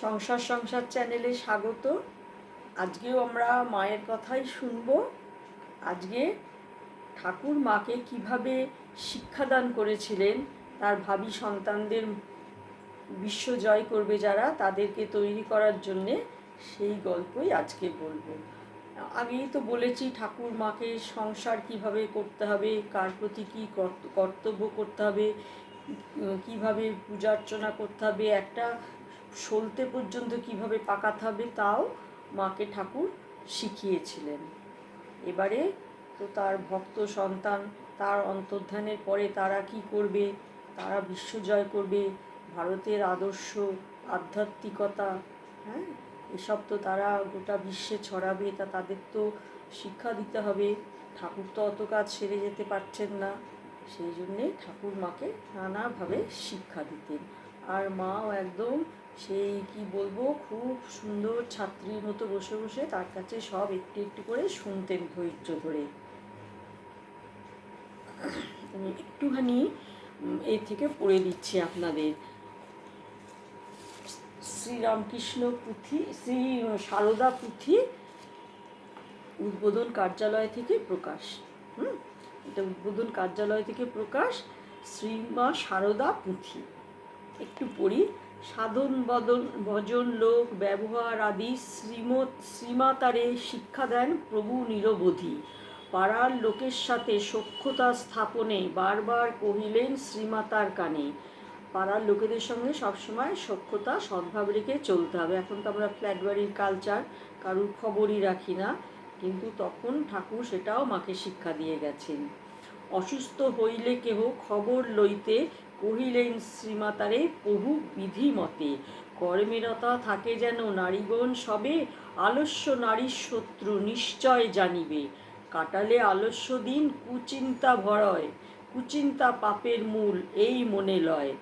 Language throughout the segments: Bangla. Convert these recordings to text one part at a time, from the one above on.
সংসার সংসার চ্যানেলে স্বাগত। আজকেও আমরা মায়ের কথাই শুনবো। আজকে ঠাকুর মাকে কিভাবে শিক্ষাদান করেছিলেন, তার ভাবী সন্তানদের বিশ্ব জয় করবে যারা, তাদেরকে তৈরি করার জন্যে সেই গল্পই আজকে বলবো। আগেই তো বলেছি ঠাকুর মাকে সংসার কিভাবে করতে হবে, কার প্রতি কী কর্তব্য করতে হবে, কিভাবে পূজা অর্চনা করতে হবে, একটা সলতে পর্যন্ত কিভাবে পাকাতে হবে, তাও মাকে ঠাকুর শিখিয়েছিলেন। এবারে তো তার ভক্ত সন্তান তার অন্তর্ধানের পরে তারা কি করবে, তারা বিশ্বজয় করবে, ভারতের আদর্শ আধ্যাত্মিকতা, হ্যাঁ, এসব তো তারা গোটা বিশ্বে ছড়াবে, তা তাদের তো শিক্ষা দিতে হবে। ঠাকুর তো অত কাজ সেরে যেতে পারছেন না, সেই জন্যে ঠাকুর মাকে নানাভাবে শিক্ষা দিতেন। আর মাও একদম সেই কি বলবো, খুব সুন্দর ছাত্রীর মতো বসে বসে তার কাছে সব একটু একটু করে শুনতেন ধৈর্য ধরে। আমি একটুখানি এর থেকে পড়ে দিচ্ছি আপনাদের। শ্রীরামকৃষ্ণ পুঁথি, শ্রী সারদা পুঁথি, উদ্বোধন কার্যালয় থেকে প্রকাশ। এটা উদ্বোধন কার্যালয় থেকে প্রকাশ, শ্রীমা সারদা পুঁথি। একটু পড়ি। সাধন বদন ভজন লোক ব্যবহার আদি শ্রীমাতারে শিক্ষা দেন প্রভু নিরবধি। পাড়ার লোকের সাথে সখ্যতা স্থাপনে বারবার কহিলেন শ্রীমাতার কানে। পাড়ার লোকেদের সঙ্গে সবসময় সখ্যতা সদ্ভাব রেখে চলতে হবে। এখন তো আমরা ফ্ল্যাট বাড়ির কালচার, কারুর খবরই রাখি না, কিন্তু তখন ঠাকুর সেটাও মাকে শিক্ষা দিয়ে গেছেন। অসুস্থ হইলে কেহ খবর লইতে কহিলেন শ্রীমাতারে প্রভু বিধি মতে। কর্মেরতা থাকে যেন নারীগণ সবে, আলস্য নারীর শত্রু নিশ্চয় জানিবে। কাটালে আলস্য দিন কুচিন্তা ভরয়, কুচিন্তা পাপের মূল এই মনে লয়।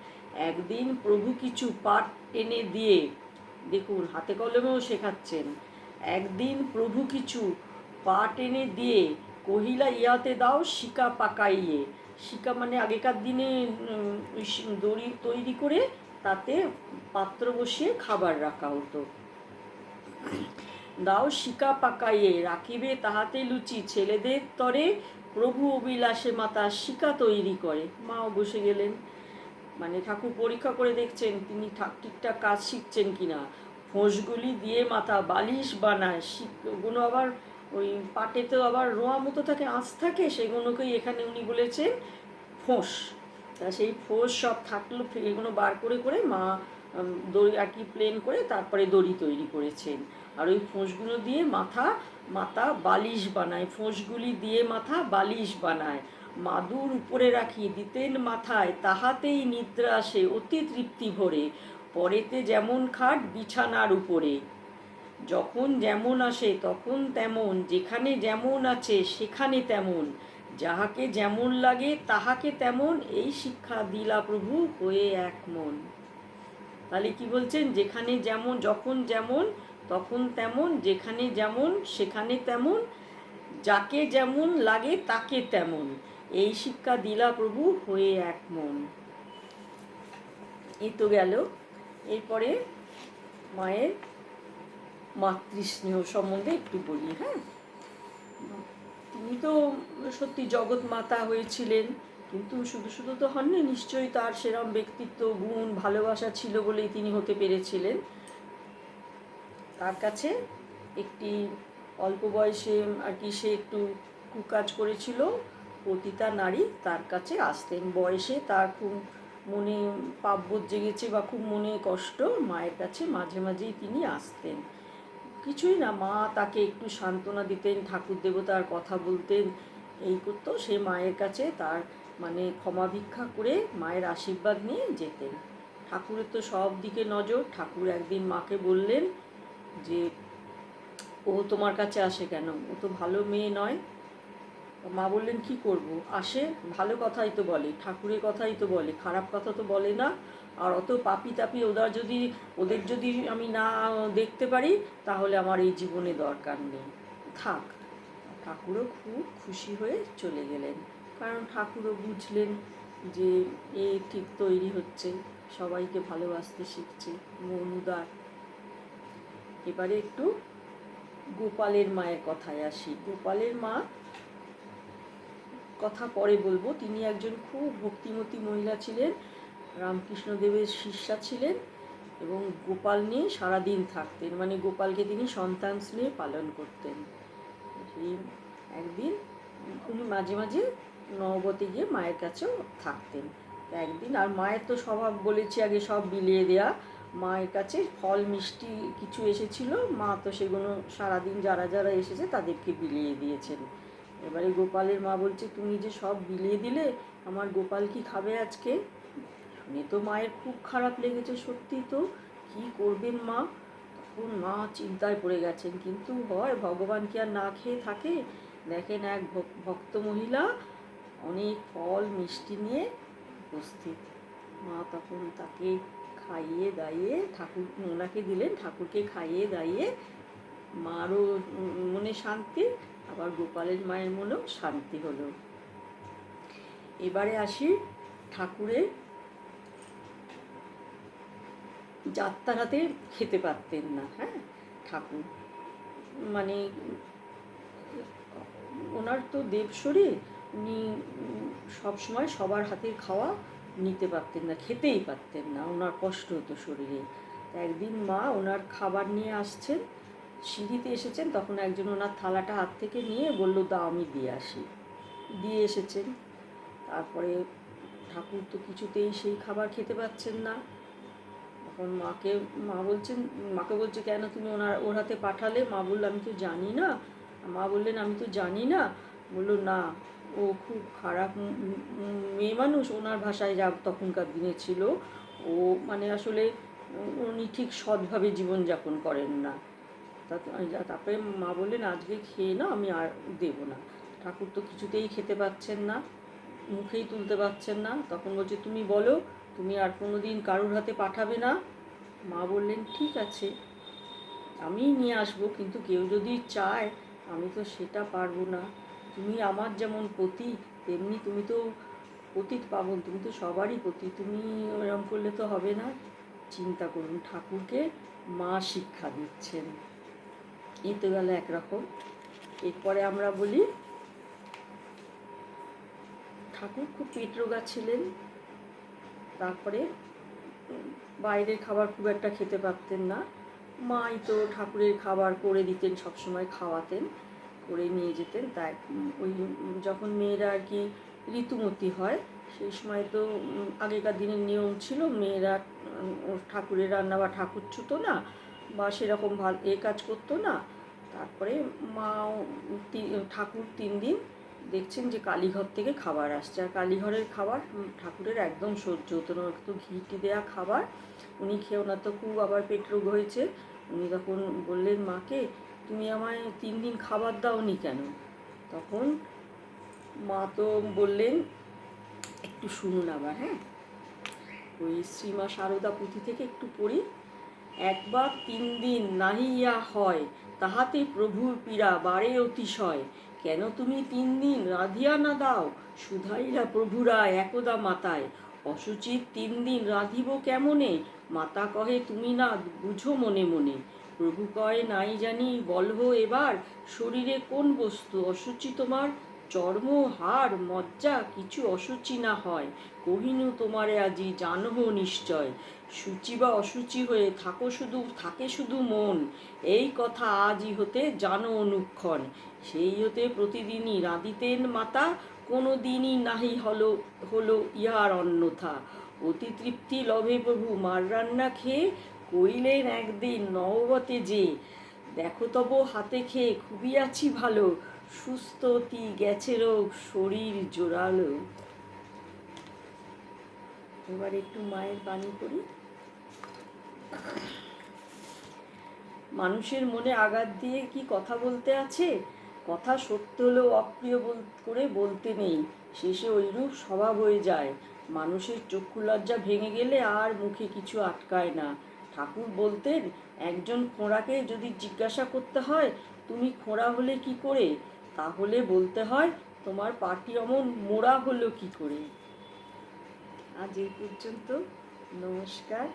একদিন প্রভু কিছু পাঠ এনে দিয়ে, দেখুন হাতে কলমেও শেখাচ্ছেন, একদিন প্রভু কিছু পাট এনে দিয়ে কহিলা ইহাতে দাও শিকা পাকাইয়ে। শিকা মানে আগেকার দিনে দড়ি তৈরি করে তাতে পাত্র বসিয়ে খাবার রাখা হতো। দাও শিকা পাকাইয়ে রাখিবে তাহাতে লুচি, ছেলেদের তরে প্রভু অবিলাসে মাতা শিকা তৈরি করে। মাও বসে গেলেন, মানে ঠাকুর পরীক্ষা করে দেখছেন তিনি ঠিকঠাক কাজ শিখছেন কিনা। ফোঁসগুলি দিয়ে মাথা বালিশ বানায়, ওগুলো আবার ওই পাটেতেও আবার রোয়া মতো থাকে, আঁচ থাকে, সেগুলোকেই এখানে উনি বলেছেন ফোঁস। তা সেই ফোঁস সব থাকলো, এগুলো বার করে করে মা দড়ি আর কি প্লেন করে তারপরে দড়ি তৈরি করেছেন। আর ওই ফোঁসগুলো দিয়ে মাথা বালিশ বানায়, ফোঁসগুলি দিয়ে মাথা বালিশ বানায়। মাদুর উপরে রাখি দিতেন মাথায়, তাহাতেই নিদ্রা আসে অতি তৃপ্তি ভরে। পরেতে যেমন খাট বিছানার উপরে, যখন যেমন আসে তখন তেমন, যেখানে যেমন আছে সেখানে তেমন, যাহাকে যেমন লাগে তাহাকে তেমন, এই শিক্ষা দিলা প্রভু হয়ে এক মন। তাহলে কি বলছেন, যেখানে যেমন, যখন যেমন তখন তেমন, যেখানে যেমন সেখানে তেমন, যাকে যেমন লাগে তাকে তেমন, এই শিক্ষা দিলা প্রভু হয়ে এক মন। এই তো গেল। এরপরে মায়ের মাতৃস্নেহ সম্বন্ধে একটু বলি। হ্যাঁ, তিনি তো সত্যি জগৎ মাতা হয়েছিলেন, কিন্তু শুধু শুধু তো হননি, নিশ্চয়ই তার সেরম ব্যক্তিত্ব, গুণ, ভালোবাসা ছিল বলেই তিনি হতে পেরেছিলেন। তার কাছে একটি অল্প বয়সে আর কি সে একটু কুকাজ করেছিল, পতিতা নারী তার কাছে আসতেন। বয়সে তার খুব মনে পাপবোধ জেগেছে বা খুব মনে কষ্ট, মায়ের কাছে মাঝে মাঝেই তিনি আসতেন। কিছুই না, মা তাকে একটু সান্ত্বনা দিতেন, ঠাকুর দেবতার কথা বলতেন, এই করতো। সে মায়ের কাছে তার মানে ক্ষমা ভিক্ষা করে মায়ের আশীর্বাদ নিয়ে যেতেন। ঠাকুরের তো সব দিকে নজর। ঠাকুর একদিন মাকে বললেন যে ও তোমার কাছে আসে কেন, ও তো ভালো মেয়ে নয়। মা বললেন কি করব, আসে ভালো কথাই তো বলে, ঠাকুরের কথাই তো বলে, খারাপ কথা তো বলে না। আর অত পাপি তাপি ওদের যদি আমি না দেখতে পারি তাহলে আমার এই জীবনে দরকার নেই, থাক। ঠাকুরও খুব খুশি হয়ে চলে গেলেন, কারণ ঠাকুরও বুঝলেন যে এ ঠিক তৈরি হচ্ছে, সবাইকে ভালোবাসতে শিখছে, মন উদার। এবারে একটু গোপালের মায়ের কথায় আসি। গোপালের মা কথা পরে বলবো। তিনি একজন খুব ভক্তিমতী মহিলা ছিলেন, রামকৃষ্ণদেবের শিষ্যা ছিলেন এবং গোপাল নিয়ে সারাদিন থাকতেন, মানে গোপালকে তিনি সন্তান স্নেহে পালন করতেন। সেই একদিন উনি মাঝে মাঝে নববতে গিয়ে মায়ের কাছেও থাকতেন। একদিন, আর মায়ের তো স্বভাব বলেছি আগে, সব বিলিয়ে দেয়া। মায়ের কাছে ফল মিষ্টি কিছু এসেছিল, মা তো সেগুলো সারাদিন যারা যারা এসেছে তাদেরকে বিলিয়ে দিয়েছেন। এবারে গোপালের মা বলছে, তুমি যে সব বিলিয়ে দিলে, আমার গোপাল কি খাবে আজকে? শুনে তো মায়ের খুব খারাপ লেগেছে, সত্যি তো কি করবেন মা? তখন মা চিন্তায় পড়ে গেছেন, কিন্তু হয় ভগবান কি আর না খেয়ে থাকে? দেখেন এক ভক্ত মহিলা অনেক ফল মিষ্টি নিয়ে উপস্থিত। মা তখন তাকে খাইয়ে দাইয়ে ওনাকে দিলেন, ঠাকুরকে খাইয়ে দাইয়ে মারও মনে শান্তি, আবার গোপালের মায়ের মনেও শান্তি হলো। এবারে আসি ঠাকুরের যাত্রাতে খেতে পারতেন না। হ্যাঁ, ঠাকুর মানে ওনার তো দেব শরীর, উনি সবসময় সবার হাতের খাওয়া নিতে পারতেন না, খেতেই পারতেন না, ওনার কষ্ট হতো শরীরে। একদিন মা ওনার খাবার নিয়ে আসছেন, সিঁড়িতে এসেছেন, তখন একজন ওনার থালাটা হাত থেকে নিয়ে বলল, দাও আমি দিয়ে আসি। দিয়ে এসেছেন। তারপরে ঠাকুর তো কিছুতেই সেই খাবার খেতে পাচ্ছেন না। তখন মাকে বলছে, কেন তুমি ওর হাতে পাঠালে? মা বললো, আমি তো জানি না। মা বললেন, আমি তো জানি না। বললো, না, ও খুব খারাপ মেয়ে মানুষ, ওনার ভাষায় যা তখনকার দিনে ছিল। ও মানে আসলে উনি ঠিক সৎভাবে জীবনযাপন করেন না। তারপরে মা বললেন, আজকে খেয়ে না, আমি আর দেবো না। ঠাকুর তো কিছুতেই খেতে পাচ্ছেন না, মুখেই তুলতে পারছেন না। তখন বলছে, তুমি বলো, তুমি আর কোনো দিন কারোর হাতে পাঠাবে না? মা বললেন, ঠিক আছে, আমিই নিয়ে আসবো, কিন্তু কেউ যদি চায় আমি তো সেটা পারবো না। তুমি আমার যেমন পতি, তেমনি তুমি তো পতিত পাবন, তুমি তো সবারই পতি, তুমি এরকম করলে তো হবে না। চিন্তা করুন, ঠাকুরকে মা শিক্ষা দিচ্ছেন। এই তো গেল একরকম। এরপরে আমরা বলি, ঠাকুর খুব পেট রোগা ছিলেন। তারপরে বাইরের খাবার খুব একটা খেতে পারতেন না। মাই তো ঠাকুরের খাবার করে দিতেন, সবসময় খাওয়াতেন, করে নিয়ে যেতেন। তাই ওই যখন মেয়েরা আর কি ঋতুমতী হয়, সেই সময় তো আগেকার দিনের নিয়ম ছিল, মেয়েরা ঠাকুরের রান্না বা ঠাকুর ছুতো না, বা সেরকম কাজ করতো না। তারপরে মাও ঠাকুর 3 দিন দেখছেন যে কালীঘর থেকে খাবার আসছে, আর কালীঘরের খাবার ঠাকুরের একদম সহ্য হতো না, একটু ঘিটি দেওয়া খাবার উনি খেয়ে, ওনার তো খুব আবার পেট রোগ হয়েছে। উনি তখন বললেন মাকে, তুমি আমায় 3 দিন খাবার দাওনি কেন? তখন মা তো বললেন, একটু শুনুন আবার, হ্যাঁ, ওই শ্রীমা শারদা পুঁথি থেকে একটু পড়ি। একবার 3 দিন নাহিয়া হয়, তাহাতে প্রভুর পীড়া বাড়ে অতিশয়। কেন তুমি 3 দিন রাঁধিয়া না দাও, শুধাইলা প্রভুরা একদা মাতায়। অসুচিত 3 দিন রাঁধিব কেমনে, মাতা কহে তুমি না বুঝো মনে মনে। প্রভু কয়, নাই জানি বলহ এবার, শরীরে কোন বস্তু অসুচি তোমার? চর্ম হাড় মজ্জা কিছু অসুচি না হয়, কহিনু তোমারে আজি জানহ নিশ্চয়। সূচি বা অসুচি হয়ে থাকে শুধু মন, এই কথা আজই হতে জানো অনুক্ষণ। সেই হতে প্রতিদিনই রাঁধিতেন মাতা, কোনো দিনই নাহি হলো ইহার অন্যথা। অতি তৃপ্তি লভে প্রভু মার রান্না খেয়ে, কইলেন একদিন নববতে যে, দেখো তব হাতে খেয়ে খুবই আছি ভালো, সুস্থ অতি গেছে রোগ শরীর জোরালো। এবার একটু মায়ের বাণী করি। মানুষের মনে আঘাত দিয়ে কি কথা বলতে আছে? কথা সত্য হলেও অপ্রিয় করে বলতে নেই, শেষে ওইরূপ স্বভাব হয়ে যায়। মানুষের চক্ষু লজ্জা ভেঙে গেলে আর মুখে কিছু আটকায় না। ঠাকুর বলতেন, একজন খোঁড়াকে যদি জিজ্ঞাসা করতে হয় তুমি খোঁড়া হলে কি করে, তাহলে বলতে হয়, তোমার পাটি অমন মোড়া হলো কি করে। আজ এই পর্যন্ত, নমস্কার।